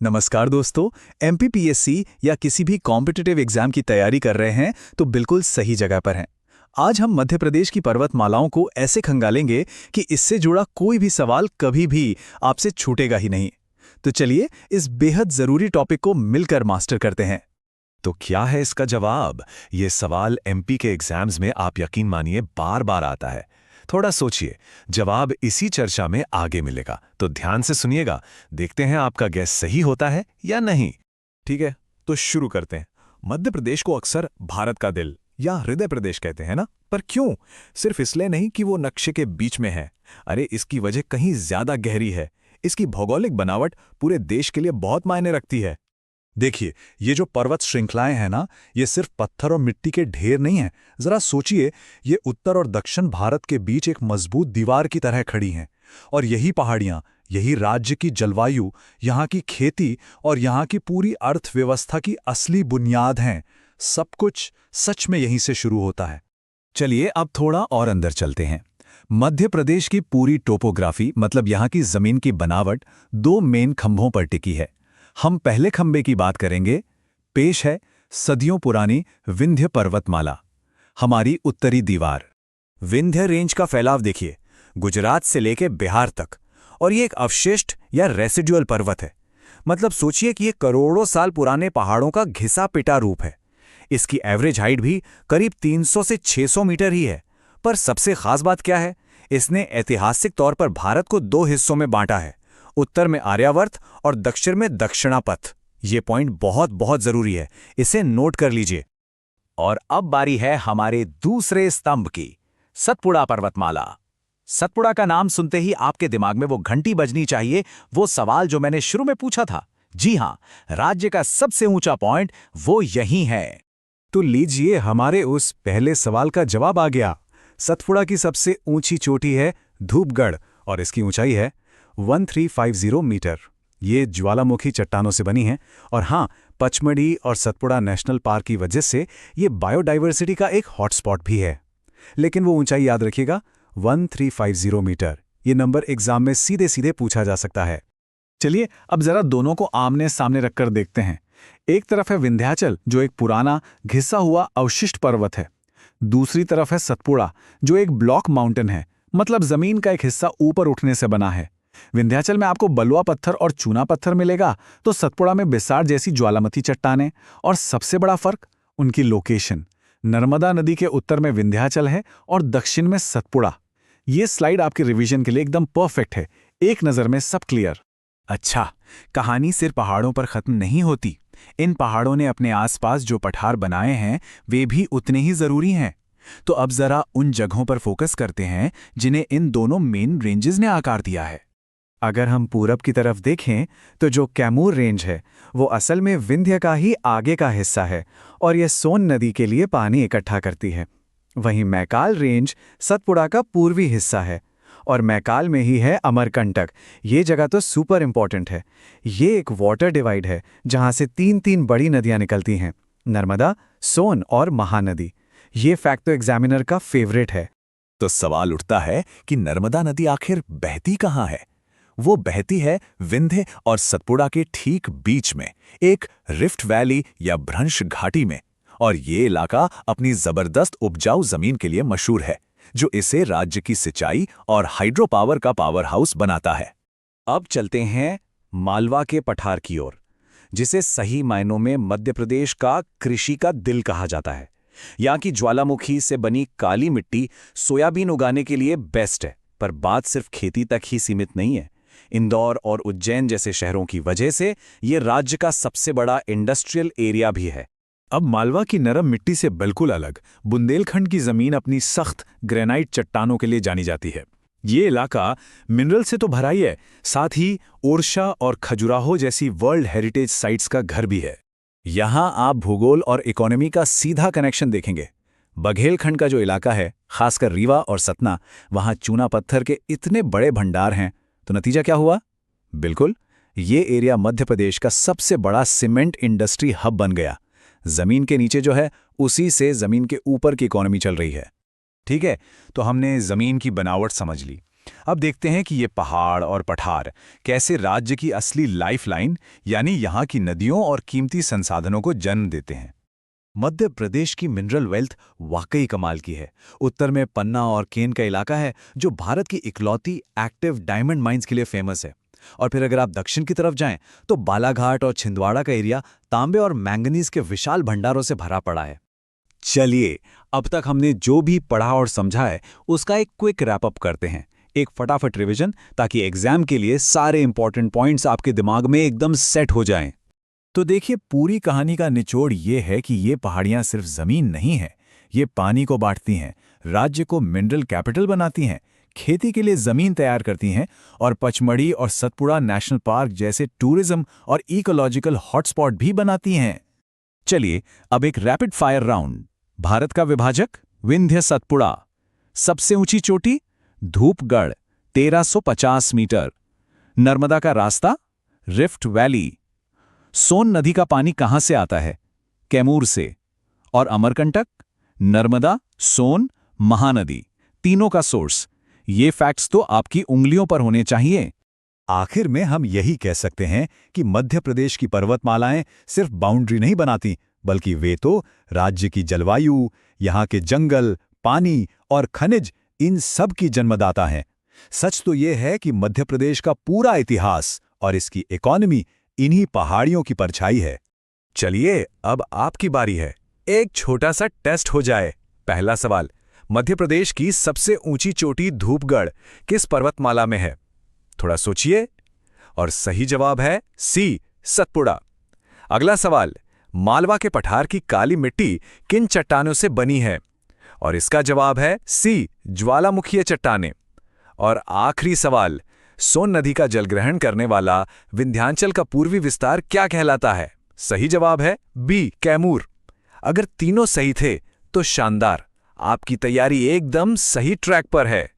नमस्कार दोस्तों। एमपीपीएससी या किसी भी कॉम्पिटिटिव एग्जाम की तैयारी कर रहे हैं तो बिल्कुल सही जगह पर हैं। आज हम मध्य प्रदेश की पर्वतमालाओं को ऐसे खंगालेंगे कि इससे जुड़ा कोई भी सवाल कभी भी आपसे छूटेगा ही नहीं। तो चलिए इस बेहद जरूरी टॉपिक को मिलकर मास्टर करते हैं। तो क्या है इसका जवाब? ये सवाल एमपी के एग्जाम्स में आप यकीन मानिए बार बार आता है। थोड़ा सोचिए, जवाब इसी चर्चा में आगे मिलेगा, तो ध्यान से सुनिएगा। देखते हैं आपका गैस सही होता है या नहीं। ठीक है, तो शुरू करते हैं। मध्य प्रदेश को अक्सर भारत का दिल या हृदय प्रदेश कहते हैं ना, पर क्यों? सिर्फ इसलिए नहीं कि वो नक्शे के बीच में है। अरे इसकी वजह कहीं ज्यादा गहरी है। इसकी भौगोलिक बनावट पूरे देश के लिए बहुत मायने रखती है। देखिए, ये जो पर्वत श्रृंखलाएं हैं ना, ये सिर्फ पत्थर और मिट्टी के ढेर नहीं हैं। जरा सोचिए, ये उत्तर और दक्षिण भारत के बीच एक मजबूत दीवार की तरह खड़ी हैं। और यही पहाड़ियां, यही राज्य की जलवायु, यहाँ की खेती और यहाँ की पूरी अर्थव्यवस्था की असली बुनियाद हैं। सब कुछ सच में यहीं से शुरू होता है। चलिए अब थोड़ा और अंदर चलते हैं। मध्य प्रदेश की पूरी टोपोग्राफी, मतलब यहाँ की जमीन की बनावट, दो मेन खंभों पर टिकी है। हम पहले खंबे की बात करेंगे। पेश है सदियों पुरानी विंध्य पर्वतमाला, हमारी उत्तरी दीवार। विंध्य रेंज का फैलाव देखिए, गुजरात से लेकर बिहार तक। और ये एक अवशिष्ट या रेसिडुअल पर्वत है। मतलब सोचिए कि ये करोड़ों साल पुराने पहाड़ों का घिसा पिटा रूप है। इसकी एवरेज हाइट भी करीब 300 से 600 मीटर ही है। पर सबसे खास बात क्या है? इसने ऐतिहासिक तौर पर भारत को दो हिस्सों में बांटा है, उत्तर में आर्यावर्त और दक्षिण में दक्षिणापथ। ये पॉइंट बहुत बहुत जरूरी है, इसे नोट कर लीजिए। और अब बारी है हमारे दूसरे स्तंभ की, सतपुड़ा पर्वतमाला। सतपुड़ा का नाम सुनते ही आपके दिमाग में वो घंटी बजनी चाहिए, वो सवाल जो मैंने शुरू में पूछा था। जी हां, राज्य का सबसे ऊंचा पॉइंट वो यही है। तो लीजिए, हमारे उस पहले सवाल का जवाब आ गया। सतपुड़ा की सबसे ऊंची चोटी है धूपगढ़ और इसकी ऊंचाई है 1350 मीटर। ये ज्वालामुखी चट्टानों से बनी है। और हाँ, पचमढ़ी और सतपुड़ा नेशनल पार्क की वजह से ये बायोडाइवर्सिटी का एक हॉटस्पॉट भी है। लेकिन वो ऊंचाई याद रखिएगा, 1350 मीटर। ये नंबर एग्जाम में सीधे सीधे पूछा जा सकता है। चलिए अब जरा दोनों को आमने सामने रखकर देखते हैं। एक तरफ है विंध्याचल, जो एक पुराना घिसा हुआ अवशिष्ट पर्वत है। दूसरी तरफ है सतपुड़ा, जो एक ब्लॉक माउंटेन है, मतलब जमीन का एक हिस्सा ऊपर उठने से बना है। विंध्याचल में आपको बलुआ पत्थर और चूना पत्थर मिलेगा, तो सतपुड़ा में बिसार जैसी ज्वालामुखी चट्टानें। और सबसे बड़ा फर्क, उनकी लोकेशन। नर्मदा नदी के उत्तर में विंध्याचल है और दक्षिण में सतपुड़ा। ये स्लाइड आपके रिवीजन के लिए एकदम परफेक्ट है। एक नज़र में सब क्लियर। अच्छा, कहानी सिर्फ पहाड़ों पर खत्म नहीं होती। इन पहाड़ों ने अपने आसपास जो पठार बनाए हैं वे भी उतने ही जरूरी हैं। तो अब जरा उन जगहों पर फोकस करते हैं जिन्हें इन दोनों मेन रेंजेस ने आकार दिया है। अगर हम पूरब की तरफ देखें तो जो कैमूर रेंज है वो असल में विंध्य का ही आगे का हिस्सा है और यह सोन नदी के लिए पानी इकट्ठा करती है। वहीं मैकाल रेंज सतपुड़ा का पूर्वी हिस्सा है और मैकाल में ही है अमरकंटक। ये जगह तो सुपर इंपॉर्टेंट है। ये एक वाटर डिवाइड है जहां से तीन तीन बड़ी नदियां निकलती हैं, नर्मदा, सोन और महानदी। ये फैक्ट तो एग्जामिनर का फेवरेट है। तो सवाल उठता है कि नर्मदा नदी आखिर बहती कहाँ है? वो बहती है विंध्य और सतपुड़ा के ठीक बीच में, एक रिफ्ट वैली या भ्रंश घाटी में। और ये इलाका अपनी जबरदस्त उपजाऊ जमीन के लिए मशहूर है, जो इसे राज्य की सिंचाई और हाइड्रो पावर का पावर हाउस बनाता है। अब चलते हैं मालवा के पठार की ओर, जिसे सही मायनों में मध्य प्रदेश का कृषि का दिल कहा जाता है। यहाँ की ज्वालामुखी से बनी काली मिट्टी सोयाबीन उगाने के लिए बेस्ट है। पर बात सिर्फ खेती तक ही सीमित नहीं है। इंदौर और उज्जैन जैसे शहरों की वजह से ये राज्य का सबसे बड़ा इंडस्ट्रियल एरिया भी है। अब मालवा की नरम मिट्टी से बिल्कुल अलग बुंदेलखंड की जमीन अपनी सख्त ग्रेनाइट चट्टानों के लिए जानी जाती है। ये इलाका मिनरल से तो भरा ही है, साथ ही ओरछा और खजुराहो जैसी वर्ल्ड हेरिटेज साइट्स का घर भी है। यहाँ आप भूगोल और इकोनॉमी का सीधा कनेक्शन देखेंगे। बघेलखंड का जो इलाका है, खासकर रीवा और सतना, वहाँ चूना पत्थर के इतने बड़े भंडार हैं। तो नतीजा क्या हुआ? बिल्कुल, ये एरिया मध्य प्रदेश का सबसे बड़ा सीमेंट इंडस्ट्री हब बन गया। जमीन के नीचे जो है, उसी से जमीन के ऊपर की इकोनॉमी चल रही है। ठीक है, तो हमने जमीन की बनावट समझ ली। अब देखते हैं कि ये पहाड़ और पठार कैसे राज्य की असली लाइफलाइन यानी यहाँ की नदियों और कीमती संसाधनों को जन्म देते हैं। मध्य प्रदेश की मिनरल वेल्थ वाकई कमाल की है। उत्तर में पन्ना और केन का इलाका है जो भारत की इकलौती एक्टिव डायमंड माइंस के लिए फेमस है। और फिर अगर आप दक्षिण की तरफ जाएं तो बालाघाट और छिंदवाड़ा का एरिया तांबे और मैंगनीज के विशाल भंडारों से भरा पड़ा है। चलिए, अब तक हमने जो भी पढ़ा और समझा है उसका एक क्विक रैप अप करते हैं, एक फटाफट रिवीजन, ताकि एग्जाम के लिए सारे इंपॉर्टेंट पॉइंट्स आपके दिमाग में एकदम सेट हो जाएं। तो देखिए, पूरी कहानी का निचोड़ ये है कि ये पहाड़ियां सिर्फ जमीन नहीं है, ये पानी को बांटती हैं, राज्य को मिनरल कैपिटल बनाती हैं, खेती के लिए जमीन तैयार करती हैं और पचमढ़ी और सतपुड़ा नेशनल पार्क जैसे टूरिज्म और इकोलॉजिकल हॉटस्पॉट भी बनाती हैं। चलिए, अब एक रैपिड फायर राउंड। भारत का विभाजक विंध्य सतपुड़ा, सबसे ऊंची चोटी धूपगढ़ 1350 मीटर, नर्मदा का रास्ता रिफ्ट वैली, सोन नदी का पानी कहां से आता है? कैमूर से, और अमरकंटक नर्मदा सोन महानदी, तीनों का सोर्स। ये फैक्ट्स तो आपकी उंगलियों पर होने चाहिए। आखिर में हम यही कह सकते हैं कि मध्य प्रदेश की पर्वतमालाएं सिर्फ बाउंड्री नहीं बनाती, बल्कि वे तो राज्य की जलवायु, यहाँ के जंगल, पानी और खनिज, इन सब की जन्मदाता हैं। सच तो ये है कि मध्य प्रदेश का पूरा इतिहास और इसकी इकोनॉमी इन्हीं पहाड़ियों की परछाई है। चलिए, अब आपकी बारी है। एक छोटा सा टेस्ट हो जाए। पहला सवाल, मध्य प्रदेश की सबसे ऊंची चोटी धूपगढ़ किस पर्वतमाला में है? थोड़ा सोचिए। और सही जवाब है सी, सतपुड़ा। अगला सवाल, मालवा के पठार की काली मिट्टी किन चट्टानों से बनी है? और इसका जवाब है सी, ज्वालामुखीय चट्टानें। और आखिरी सवाल, सोन नदी का जलग्रहण करने वाला विंध्याचल का पूर्वी विस्तार क्या कहलाता है? सही जवाब है बी, कैमूर। अगर तीनों सही थे तो शानदार, आपकी तैयारी एकदम सही ट्रैक पर है।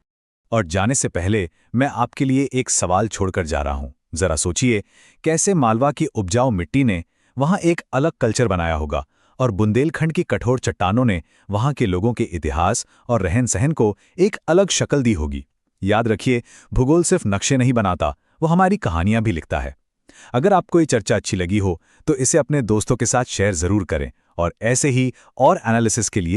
और जाने से पहले मैं आपके लिए एक सवाल छोड़कर जा रहा हूं। जरा सोचिए, कैसे मालवा की उपजाऊ मिट्टी ने वहां एक अलग कल्चर बनाया होगा और बुंदेलखंड की कठोर चट्टानों ने वहां के लोगों के इतिहास और रहन सहन को एक अलग शक्ल दी होगी। याद रखिए, भूगोल सिर्फ नक्शे नहीं बनाता, वो हमारी कहानियां भी लिखता है। अगर आपको ये चर्चा अच्छी लगी हो तो इसे अपने दोस्तों के साथ शेयर जरूर करें और ऐसे ही और एनालिसिस के लिए